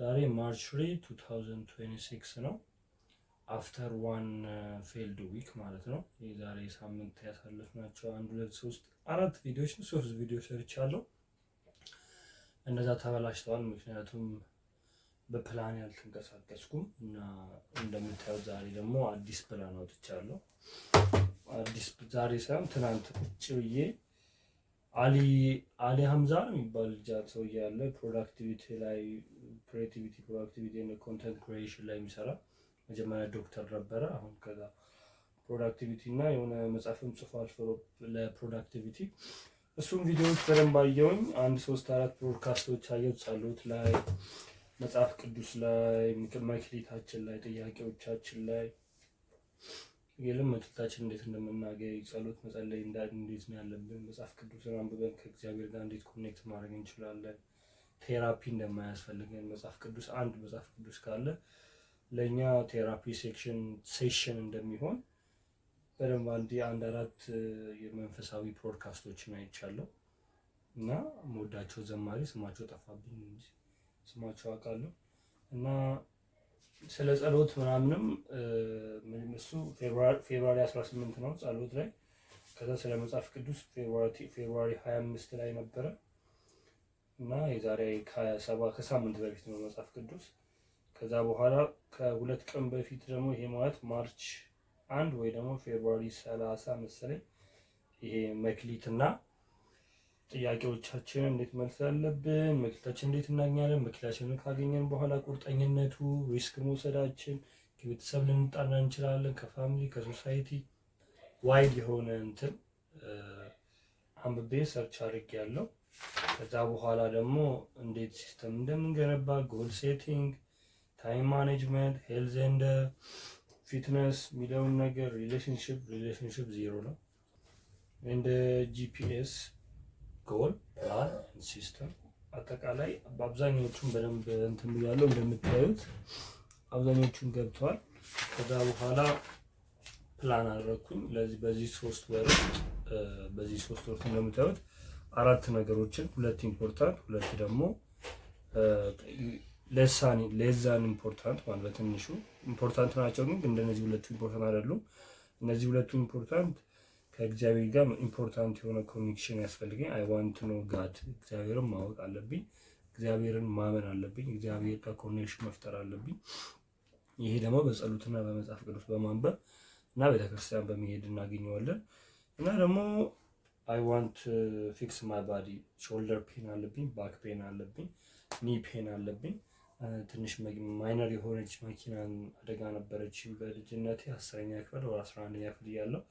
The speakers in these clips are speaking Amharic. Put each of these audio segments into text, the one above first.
ዛሬ ማርች 3 2026 ነው። አፍተር ዋን ፌልድ ዊክ ማለት ነው። የዛሬ ሳምንት ያሳለፍናቸው 1 2 3 4 ቪዲዮዎች ነው። 3 ቪዲዮ ሰርቻለሁ። እነዛ ተበላሽተዋል፣ ምክንያቱም በፕላን ያልተንቀሳቀስኩም እና እንደምታዩት ዛሬ ደግሞ አዲስ ፕላን አውጥቻለሁ። ዛሬ ሳይሆን ትናንት ቁጭ ብዬ አሊ ሀምዛ ነው የሚባል ልጅ ሰው ያለ ፕሮዳክቲቪቲ ላይ ፕሮዳክቲቪቲ እና ኮንተንት ክሪኤሽን ላይ የሚሰራ መጀመሪያ ዶክተር ነበረ። አሁን ከዛ ፕሮዳክቲቪቲ እና የሆነ መጽሐፍም ጽፏል ለፕሮዳክቲቪቲ። እሱም ቪዲዮዎች በደንብ አየሁኝ። 1 3 4 ፖድካስቶች አየሁ። ጸሎት ላይ፣ መጽሐፍ ቅዱስ ላይ፣ መክሊታችን ላይ፣ ጥያቄዎቻችን ላይ የለም መክሊታችን እንዴት እንደምናገኝ፣ ጸሎት መጸለይ እንዴት ነው ያለብን፣ መጽሐፍ ቅዱስን አንብበን ከእግዚአብሔር ጋር እንዴት ኮኔክት ማድረግ እንችላለን፣ ቴራፒ እንደማያስፈልገን መጽሐፍ ቅዱስ መጽሐፍ ቅዱስ ካለ ለኛ ቴራፒ ሴሽን እንደሚሆን በደንብ አንድ 4 የመንፈሳዊ ፖድካስቶችን አይቻለሁ እና የምወዳቸው ዘማሪ ስማቸው ጠፋብኝ እንጂ ስማቸው አውቃለሁ። እና ስለ ጸሎት ምናምንም እሱ ፌብሩዋሪ 18 ነው ጸሎት ላይ። ከዛ ስለ መጽሐፍ ቅዱስ ፌብሩዋሪ 25 ላይ ነበረ እና የዛሬ ከሳምንት በፊት ነው መጽሐፍ ቅዱስ። ከዛ በኋላ ከ2 ቀን በፊት ደግሞ ይሄ ማለት ማርች 1 ወይ ደግሞ ፌብሩዋሪ 30 መሰለኝ ይሄ መክሊትና ጥያቄዎቻችን እንዴት መልስ አለብን፣ መክሊታችን እንዴት እናገኛለን፣ መክሊታችንን ካገኘን በኋላ ቁርጠኝነቱ፣ ሪስክ መውሰዳችን፣ ከቤተሰብ ልንጣላ እንችላለን፣ ከፋሚሊ ከሶሳይቲ ዋይድ የሆነ እንትን አንብቤ ሰርች አድርጌያለሁ። ከዛ በኋላ ደግሞ እንዴት ሲስተም እንደምንገነባ፣ ጎል ሴቲንግ፣ ታይም ማኔጅመንት፣ ሄልዝ ኤንድ ፊትነስ የሚለውን ነገር፣ ሪሌሽንሽፕ 0 ነው እንደ ጂፒኤስ ጎል ፕላን ሲስተም አጠቃላይ በአብዛኞቹም በደንብ እንትን ብያለሁ። እንደምታዩት አብዛኞቹን ገብተዋል። ከዛ በኋላ ፕላን አደረኩኝ በዚህ 3 ወር እንደምታዩት 4 ነገሮችን፣ 2 ኢምፖርታንት 2 ደግሞ ሌዛን ኢምፖርታንት ማለት በትንሹ ኢምፖርታንት ናቸው፣ ግን እንደነዚህ 2ቱ ኢምፖርታንት አይደሉም። እነዚህ 2ቱ ኢምፖርታንት ከእግዚአብሔር ጋር ኢምፖርታንት የሆነ ኮኔክሽን ያስፈልገኝ። አይ ዋንት ኖ ጋድ፣ እግዚአብሔርን ማወቅ አለብኝ፣ እግዚአብሔርን ማመን አለብኝ፣ እግዚአብሔር ጋር ኮኔክሽን መፍጠር አለብኝ። ይሄ ደግሞ በጸሎትና በመጽሐፍ ቅዱስ በማንበብ እና ቤተክርስቲያን በመሄድ እናገኘዋለን። እና ደግሞ አይ ዋንት ፊክስ ማይ ባዲ፣ ሾልደር ፔን አለብኝ፣ ባክ ፔን አለብኝ፣ ኒ ፔን አለብኝ። ትንሽ ማይነር የሆነች መኪና አደጋ ነበረች በልጅነቴ 10ኛ ክፍል ወይ 11ኛ ክፍል እያለሁ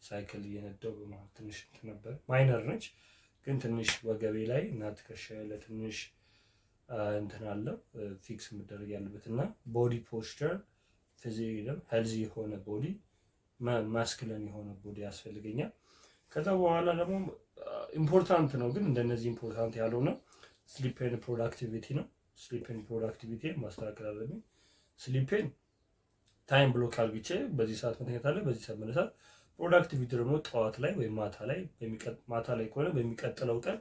ሳይክል እየነዳሁ በመሀል ትንሽ ነበር። ማይነር ነች ግን ትንሽ ወገቤ ላይ እና ትከሻዬ ላይ ትንሽ እንትን አለ ፊክስ መደረግ ያለበት። እና ቦዲ ፖስቸር ፊዚካል ሄልዚ የሆነ ቦዲ፣ ማስኩሊን የሆነ ቦዲ ያስፈልገኛል። ከዛ በኋላ ደግሞ ኢምፖርታንት ነው ግን እንደነዚህ ኢምፖርታንት ያልሆነ ስሊፕ ኤንድ ፕሮዳክቲቪቲ ነው። ስሊፕ ኤንድ ፕሮዳክቲቪቲ ማስተካከል አለብኝ። ስሊፕን ታይም ብሎክ አድርጌ በዚህ ሰዓት መተኛት አለ፣ በዚህ ሰዓት መነሳት። ፕሮዳክቲቪቲ ደግሞ ጠዋት ላይ ወይ ማታ ላይ ከሆነ በሚቀጥለው ቀን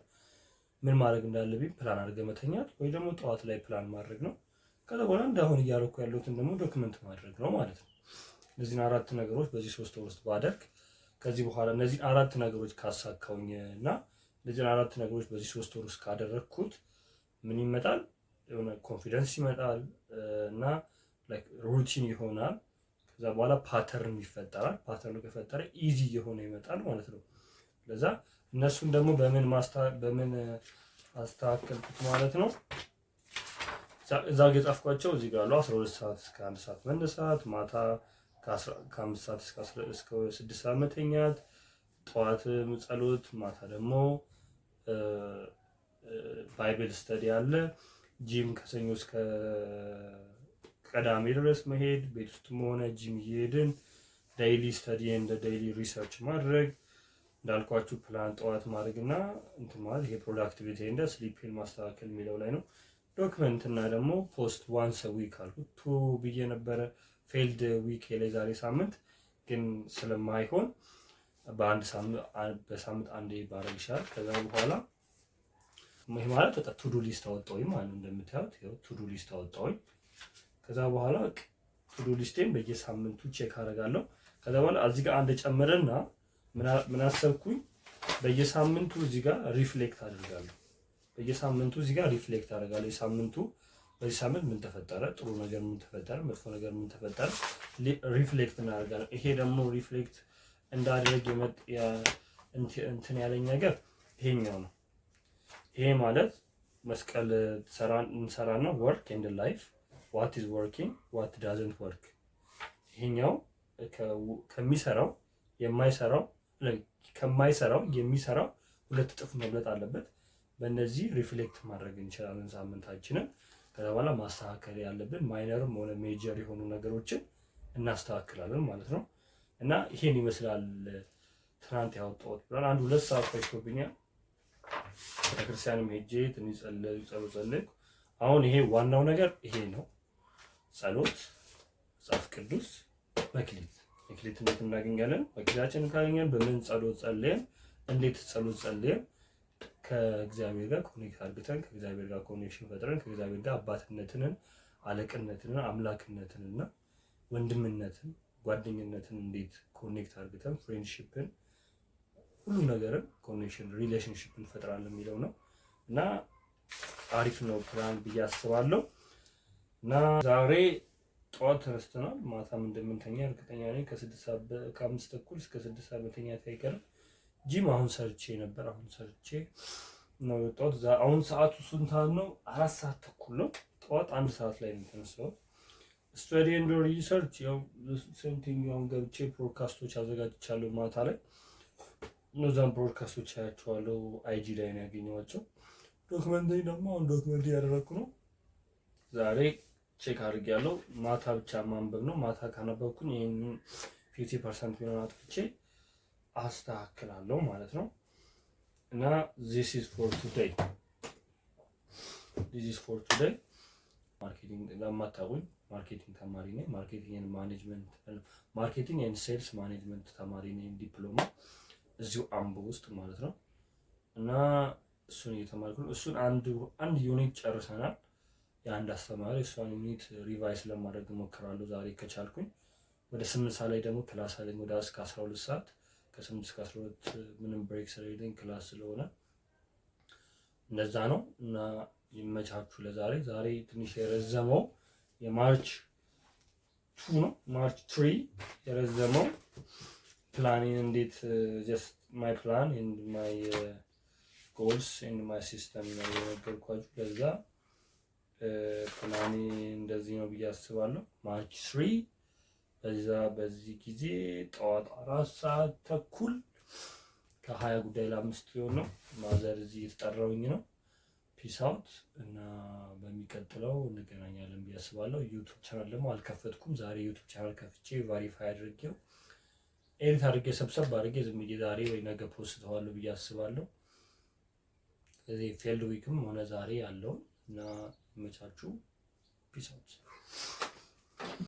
ምን ማድረግ እንዳለብኝ ፕላን አድርገህ መተኛት ወይ ደግሞ ጠዋት ላይ ፕላን ማድረግ ነው። ከዛ በኋላ እንዳሁን እያደረኩ ያለሁትን ደግሞ ዶክመንት ማድረግ ነው ማለት ነው። እነዚህን 4 ነገሮች በዚህ 3 ወር ውስጥ ባደርግ ከዚህ በኋላ እነዚህን 4 ነገሮች ካሳካውኝ እና እነዚህን 4 ነገሮች በዚህ 3 ወር ውስጥ ካደረግኩት ምን ይመጣል? የሆነ ኮንፊደንስ ይመጣል እና ላይክ ሩቲን ይሆናል። ከዛ በኋላ ፓተርን ይፈጠራል። ፓተርኑ ከፈጠረ ኢዚ የሆነ ይመጣል ማለት ነው። ለዛ እነሱን ደግሞ በምን አስተካከልኩት ማለት ነው። እዛ የጻፍኳቸው እዚህ ጋር አሉ። 12 ሰዓት እስከ 1 ሰዓት መነሳት፣ ማታ ከ5 ሰዓት እስከ 6 ሰዓት መተኛት፣ ጠዋት ጸሎት፣ ማታ ደግሞ ባይብል ስተዲ አለ፣ ጂም ከሰኞ እስከ ቅዳሜ ድረስ መሄድ፣ ቤት ውስጥም ሆነ ጂም እየሄድን ዴይሊ ስተዲ እንደ ዴይሊ ሪሰርች ማድረግ፣ እንዳልኳችሁ ፕላን ጠዋት ማድረግና እንትን ማለት ይሄ ፕሮዳክቲቪቲ እንደ ስሊፕን ማስተካከል የሚለው ላይ ነው። ዶክመንት እና ደግሞ ፖስት ዋንስ ዊክ አልኩት 2 ብዬ ነበረ። ፌልድ ዊክ ላይ ዛሬ ሳምንት ግን ስለማይሆን በሳምንት አንዴ ባረግ ይሻላል። ከዛ በኋላ ይሄ ማለት በቃ ቱዱ ሊስት አወጣሁኝ ማለት ነው። እንደምታዩት ይኸው ቱዱ ሊስት አወጣሁኝ። ከዛ በኋላ ቱዱ ሊስቴን በየሳምንቱ ቼክ አደርጋለሁ። ከዛ በኋላ እዚህ ጋር አንድ ጨምረና ምን አሰብኩኝ በየሳምንቱ እዚህ ጋር ሪፍሌክት አደርጋለሁ። በየሳምንቱ እዚህ ጋር ሪፍሌክት አደርጋለሁ። የሳምንቱ በዚህ ሳምንት ምን ተፈጠረ፣ ጥሩ ነገር ምን ተፈጠረ፣ መጥፎ ነገር ምን ተፈጠረ፣ ሪፍሌክት እናደርጋለን። ይሄ ደግሞ ሪፍሌክት እንዳደረግ እንትን ያለኝ ነገር ይሄኛው ነው። ይሄ ማለት መስቀል እንሰራና ወርክ ኤንድ ላይፍ ዋት ኢዝ ወርኪንግ ዋት ዳዝንት ወርክ። ይሄኛው ከሚሰራው ከማይሰራው የሚሰራው 2 እጥፍ መብለጥ አለበት። በእነዚህ ሪፍሌክት ማድረግ እንችላለን ሳምንታችንን። ከዛ በኋላ ማስተካከል ያለብን ማይነርም ሆነ ሜጀር የሆኑ ነገሮችን እናስተካክላለን ማለት ነው። እና ይሄን ይመስላል ትናንት ያወጣሁት ብለን 1-2 ሰዓት ፈጅቶብኛል። ቤተክርስቲያንም ሄጄ ትንሽ ጸለይኩ። አሁን ይሄ ዋናው ነገር ይሄ ነው። ጸሎት፣ መጽሐፍ ቅዱስ፣ መክሊት እንዴት እናገኛለን? መክሊታችንን ካገኘን በምን ጸሎት ጸልየን፣ እንዴት ጸሎት ጸልየን ከእግዚአብሔር ጋር ኮኔክት አድርገን ከእግዚአብሔር ጋር ኮኔክሽን ፈጥረን ከእግዚአብሔር ጋር አባትነትን፣ አለቅነትን፣ አምላክነትን እና ወንድምነትን፣ ጓደኝነትን እንዴት ኮኔክት አድርገን ፍሬንድሺፕን ሁሉ ነገርን ኮኔክሽን ሪሌሽንሺፕ እንፈጥራለን የሚለው ነው እና አሪፍ ነው ፕላን ብዬ አስባለሁ። እና ዛሬ ጠዋት ተነስተናል። ማታም እንደምንተኛ እርግጠኛ ነኝ። ከ5 ተኩል እስከ 6 ሰዓት መተኛት አይቀርም። ጂም አሁን ሰርቼ ነበር። አሁን ሰርቼ ነው የወጣሁት። አሁን ሰዓቱ ስንት ነው? 4 ሰዓት ተኩል ነው። ጠዋት 1 ሰዓት ላይ ነው የተነሳሁት። ስቱዲ ኤንድ ሪሰርች ያው ሴንቲንግ አሁን ገብቼ ፖድካስቶች አዘጋጅቻለሁ ማታ ላይ እነዛን ብሮድካስቶች አያቸዋለሁ። አይጂ ላይ ነው ያገኘኋቸው። ዶክመንተሪ ደግሞ አሁን ዶክመንተሪ ያደረኩ ነው። ዛሬ ቼክ አድርጌያለሁ። ማታ ብቻ ማንበብ ነው። ማታ ካነበብኩኝ ይሄን 50% ቢሆን አጥፍቼ አስተካክላለሁ ማለት ነው። እና this is for today ማርኬቲንግ ለማታውቁኝ ማርኬቲንግ ተማሪ ነኝ። ማርኬቲንግ ኤንድ ሴልስ ማኔጅመንት ተማሪ ነኝ። ዲፕሎማ እዚሁ አምቦ ውስጥ ማለት ነው። እና እሱን እየተማርኩ ነው። እሱን አንድ ዩኒት ጨርሰናል። የአንድ አስተማሪ እሷን ዩኒት ሪቫይስ ለማድረግ እሞክራለሁ ዛሬ ከቻልኩኝ። ወደ 8 ሰዓት ላይ ደግሞ ክላስ አለኝ። ወደ እስከ 12 ሰዓት ከ8 እስከ 12 ምንም ብሬክ ስለሌለኝ ክላስ ስለሆነ እንደዛ ነው። እና ይመቻችሁ። ዛሬ ትንሽ የረዘመው የማርች 2 ነው። ማርች 3 የረዘመው ፕላኒንግ እንዴት ጀስት ማይ ፕላን ኤንድ ማይ ጎልስ ኤንድ ማይ ሲስተም ነው የነገርኳችሁ። ለዛ ፕላኒ እንደዚህ ነው ብዬ አስባለሁ። ማርች 3 በዚህ ጊዜ ጠዋት 4 ሰዓት ተኩል ከ20 ጉዳይ ለ5 ሊሆን ነው። ማዘር እዚህ የተጠራውኝ ነው። ፒስ አውት እና በሚቀጥለው እንገናኛለን ብዬ አስባለሁ። ዩቲዩብ ቻናል ደግሞ አልከፈትኩም። ዛሬ ዩቲዩብ ቻናል ከፍቼ ቫሪፋይ አድርጌው ኤዲት አድርጌ ሰብሰብ አድርጌ ዝም ብዬ ዛሬ ወይ ነገ ፖስት ተዋለሁ ብዬ አስባለሁ። ስለዚህ ፊልድ ዊክም ሆነ ዛሬ ያለው እና ይመቻችሁ። ፒስ አውት